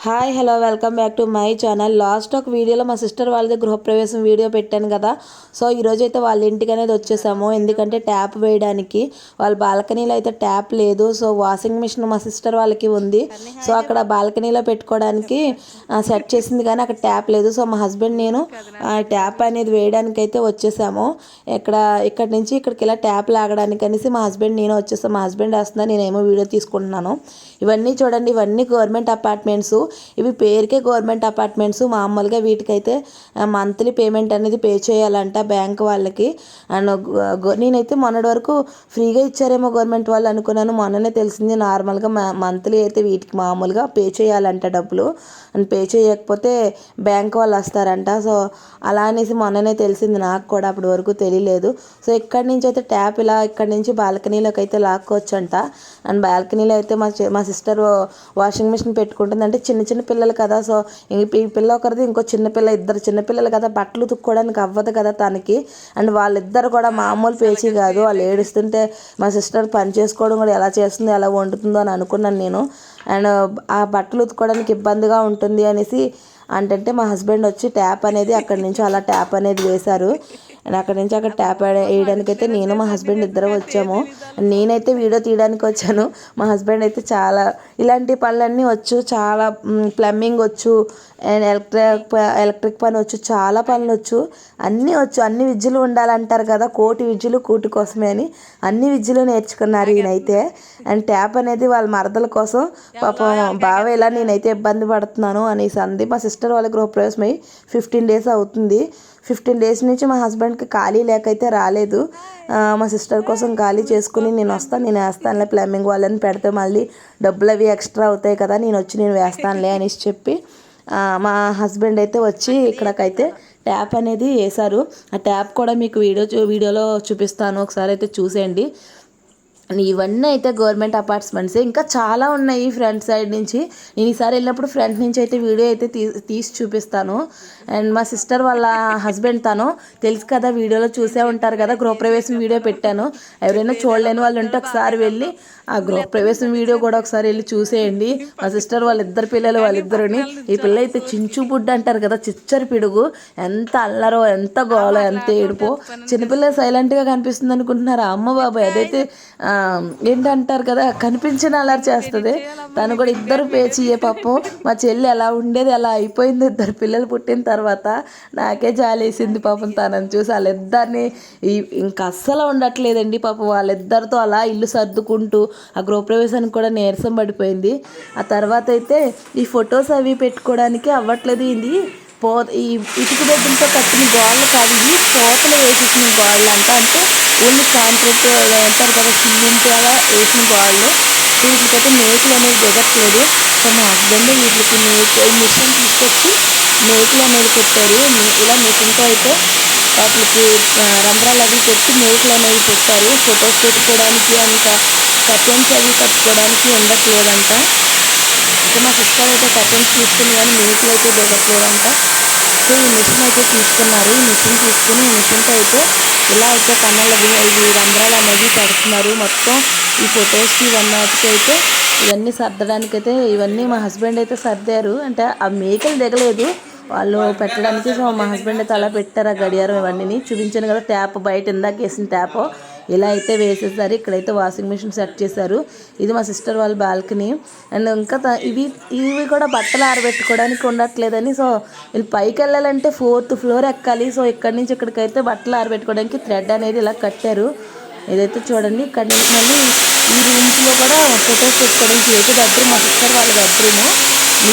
Hi hello welcome back to my channel. Last ఒక వీడియోలో మా సిస్టర్ వాళ్ళది గృహప్రవేశం వీడియో పెట్టాను కదా. సో ఈరోజు అయితే వాళ్ళ ఇంటికి అనేది వచ్చేసాము. ఎందుకంటే ట్యాప్ వేయడానికి వాళ్ళ బాల్కనీలో అయితే ట్యాప్ లేదు. సో వాషింగ్ మిషన్ మా సిస్టర్ వాళ్ళకి ఉంది. సో అక్కడ బాల్కనీలో పెట్టుకోవడానికి సెట్ చేసింది కానీ అక్కడ ట్యాప్ లేదు. సో మా హస్బెండ్ నేను ట్యాప్ అనేది వేయడానికి అయితే వచ్చేసాము. ఇక్కడ నుంచి ఇక్కడికి ఇలా ట్యాప్ లాగడానికి అనేసి మా హస్బెండ్ నేను వచ్చేసాము. మా హస్బెండ్ వేస్తున్నా, నేనేమో వీడియో తీసుకుంటున్నాను. ఇవన్నీ చూడండి, ఇవన్నీ గవర్నమెంట్ అపార్ట్మెంట్స్. ఇవి పేరుకే గవర్నమెంట్ అపార్ట్మెంట్స్. మామూలుగా వీటికైతే మంత్లీ పేమెంట్ అనేది పే చేయాలంట బ్యాంక్ వాళ్ళకి. అండ్ నేనైతే మొన్నటి వరకు ఫ్రీగా ఇచ్చారేమో గవర్నమెంట్ వాళ్ళు అనుకున్నాను. మొన్ననే తెలిసింది నార్మల్గా మంత్లీ అయితే వీటికి మామూలుగా పే చేయాలంట డబ్బులు. అండ్ పే చేయకపోతే బ్యాంక్ వాళ్ళు వస్తారంట. సో అలా అనేసి మొన్ననే తెలిసింది నాకు కూడా, అప్పటి వరకు తెలియలేదు. సో ఇక్కడి నుంచి అయితే ట్యాప్ ఇలా ఇక్కడి నుంచి బాల్కనీలోకి అయితే లాక్కోవచ్చంట. అండ్ బాల్కనీలో అయితే మా సిస్టర్ వాషింగ్ మిషన్ పెట్టుకుంటుంది. అంటే చిన్న చిన్న పిల్లలు కదా. సో ఈ పిల్ల ఒకరిది, ఇంకో చిన్నపిల్ల, ఇద్దరు చిన్నపిల్లలు కదా, బట్టలు ఉతుక్కోవడానికి అవ్వదు కదా తనకి. అండ్ వాళ్ళిద్దరు కూడా మామూలు పేచీ కాదు. వాళ్ళు ఏడుస్తుంటే మా సిస్టర్ పని చేసుకోవడం కూడా ఎలా చేస్తుందో ఎలా వండుతుందో అని అనుకున్నాను నేను. అండ్ ఆ బట్టలు ఉతుక్కోవడానికి ఇబ్బందిగా ఉంటుంది అనేసి అంటే మా హస్బెండ్ వచ్చి ట్యాప్ అనేది అక్కడి నుంచి అలా ట్యాప్ అనేది వేశారు. అండ్ అక్కడి నుంచి అక్కడ ట్యాప్ వేయడానికి అయితే నేను మా హస్బెండ్ ఇద్దరం వచ్చాము. నేనైతే వీడియో తీయడానికి వచ్చాను. మా హస్బెండ్ అయితే చాలా ఇలాంటి పనులన్నీ వచ్చు, చాలా ప్లంబింగ్ వచ్చు, అండ్ ఎలక్ట్రిక్ పని వచ్చు, చాలా పనులు వచ్చు, అన్నీ వచ్చు. అన్ని విద్యలు ఉండాలంటారు కదా, కోటి విద్యలు కూటి కోసమే అని అన్ని విద్యలు నేర్చుకున్నారు ఈయనైతే. అండ్ ట్యాప్ అనేది వాళ్ళ మరదల కోసం పాపం బాగా ఇలా నేనైతే ఇబ్బంది పడుతున్నాను అనేసి అంది. మా సిస్టర్ వాళ్ళ గృహప్రవేశం అయ్యి 15 days అవుతుంది. 15 days నుంచి మా హస్బెండ్కి ఖాళీ లేకైతే రాలేదు. మా సిస్టర్ కోసం ఖాళీ చేసుకుని నేను వేస్తానులే, ప్లంబింగ్ వాళ్ళని పెడితే మళ్ళీ డబ్బులు అవి ఎక్స్ట్రా అవుతాయి కదా, నేను వేస్తానులే అనేసి చెప్పి మా హస్బెండ్ అయితే వచ్చి ఇక్కడికైతే ట్యాప్ అనేది వేశారు. ఆ ట్యాప్ కూడా మీకు వీడియోలో చూపిస్తాను, ఒకసారి అయితే చూసేయండి. ఇవన్నీ అయితే గవర్నమెంట్ అపార్ట్మెంట్సే. ఇంకా చాలా ఉన్నాయి ఫ్రంట్ సైడ్ నుంచి. నేను ఈసారి వెళ్ళినప్పుడు ఫ్రంట్ నుంచి అయితే వీడియో అయితే తీసి చూపిస్తాను. అండ్ మా సిస్టర్ వాళ్ళ హస్బెండ్ తను తెలుసు కదా, వీడియోలో చూసే ఉంటారు కదా, గృహప్రవేశం వీడియో పెట్టాను. ఎవరైనా చూడలేని వాళ్ళు ఉంటే ఒకసారి వెళ్ళి ఆ గృహప్రవేశం వీడియో కూడా ఒకసారి వెళ్ళి చూసేయండి. మా సిస్టర్ వాళ్ళిద్దరు పిల్లలు, వాళ్ళిద్దరుని. ఈ పిల్ల అయితే చించు బుడ్డ అంటారు కదా, చిచ్చరి పిడుగు. ఎంత అల్లరో, ఎంత గోలో, ఎంత ఏడుపో. చిన్నపిల్ల సైలెంట్గా కనిపిస్తుంది అనుకుంటున్నారా? అమ్మ బాబాయ్ అదైతే ఏంటంటారు కదా, కనిపించిన అల్లరి చేస్తుంది. తను కూడా ఇద్దరు పేచియే పాపం. మా చెల్లి ఎలా ఉండేది ఎలా అయిపోయింది ఇద్దరు పిల్లలు పుట్టిన తర్వాత. నాకే జాలేసింది పాపం తనని చూసి. వాళ్ళిద్దరిని ఇంకా అస్సలు ఉండట్లేదండి పాపం. వాళ్ళిద్దరితో అలా ఇల్లు సర్దుకుంటూ ఆ గృహప్రవేశానికి కూడా నీరసం పడిపోయింది. ఆ తర్వాత అయితే ఈ ఫొటోస్ అవి పెట్టుకోవడానికి అవ్వట్లేదు. ఈ ఇటుక బెడ్లతో కట్టిన గోడలు కాదు, ఇవి పోతలు వేసేసిన గోడలు అంటే ఓన్లీ కాంక్రీట్ అంటారు కదా, సిమెంట్ అలా వేసిన గోడలు. వీటికైతే మేకులు అనేది దిగట్లేదు. సో మా హస్బెండ్ వీటికి మిషన్ తీసుకొచ్చి మేకులు అనేది పెట్టారు. ఇలా మిషన్తో అయితే వాటికి రంధ్రాలు అవి పెట్టి మేకులు అనేవి పెట్టారు. ఫొటోస్ పెట్టుకోవడానికి అంత కర్టెన్స్ అవి కట్టుకోవడానికి ఉండట్లేదంట. అయితే మా సిస్టర్ అయితే కర్టెన్స్ తీసుకుని కానీ మేకులు అయితే దిగట్లేదంట. సో ఈ మిషన్ అయితే తీసుకున్నారు. ఈ మిషన్ తీసుకుని ఈ మిషన్తో అయితే ఇలా అయితే కన్నలు ఇవి రంధ్రాలు అనేవి పెడుతున్నారు. మొత్తం ఈ ఫొటోస్కి ఇవన్నటికి అయితే ఇవన్నీ సర్దడానికైతే ఇవన్నీ మా హస్బెండ్ అయితే సర్దారు. అంటే ఆ మేకలు దిగలేదు వాళ్ళు పెట్టడానికి. సో మా హస్బెండ్ అయితే అలా పెట్టారు ఆ గడియారం ఇవన్నీ చూపించాను కదా. ట్యాప్ బయట ఇందాక వేసిన ట్యాప్ ఇలా అయితే వేసేసారు. ఇక్కడైతే వాషింగ్ మిషన్ సెట్ చేశారు. ఇది మా సిస్టర్ వాళ్ళ బాల్కనీ. అండ్ ఇంకా ఇవి కూడా బట్టలు ఆరబెట్టుకోవడానికి ఉండట్లేదని, సో వీళ్ళు పైకి వెళ్ళాలంటే 4th floor ఎక్కాలి. సో ఇక్కడి నుంచి ఇక్కడికైతే బట్టలు ఆరబెట్టుకోవడానికి థ్రెడ్ అనేది ఇలా కట్టారు. ఇదైతే చూడండి. ఇక్కడ నుంచి మళ్ళీ ఈ రూమ్స్లో కూడా ఫొటోస్ పెట్టుకోవడానికి అయితే బెడ్రూమ్, మా సిస్టర్ వాళ్ళ బెడ్రూము. ఈ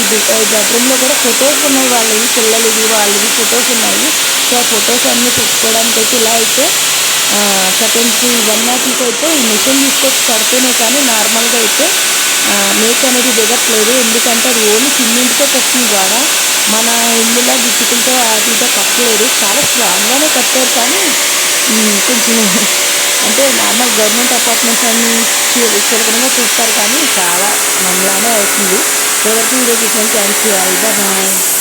బెడ్రూమ్లో కూడా ఫొటోస్ ఉన్నాయి, వాళ్ళవి పిల్లలవి వాళ్ళవి ఫొటోస్ ఉన్నాయి. సో ఆ ఫొటోస్ అన్నీ పెట్టుకోవడానికి అయితే ఇలా అయితే కర్టెన్స్ ఇవన్నటికి అయితే ఈ మిషన్ తీసుకొచ్చి కడితేనే కానీ నార్మల్గా అయితే మేక్ అనేది దిగట్లేదు. ఎందుకంటే అది ఓన్లీ సిమెంట్తో కట్టిన గోడ. మన ఇల్లులా గిట్టుకులతో వాటితో కట్టలేదు. చాలా స్ట్రాంగ్గానే కట్టారు కానీ కొంచెం అంటే నార్మల్ గవర్నమెంట్ అపార్ట్మెంట్స్ అన్నీ చులకనగా చూస్తారు కానీ చాలా మనలానే అవుతుంది. ఎవరికి వీడియో చూసాను. థ్యాంక్స్. బాయ్.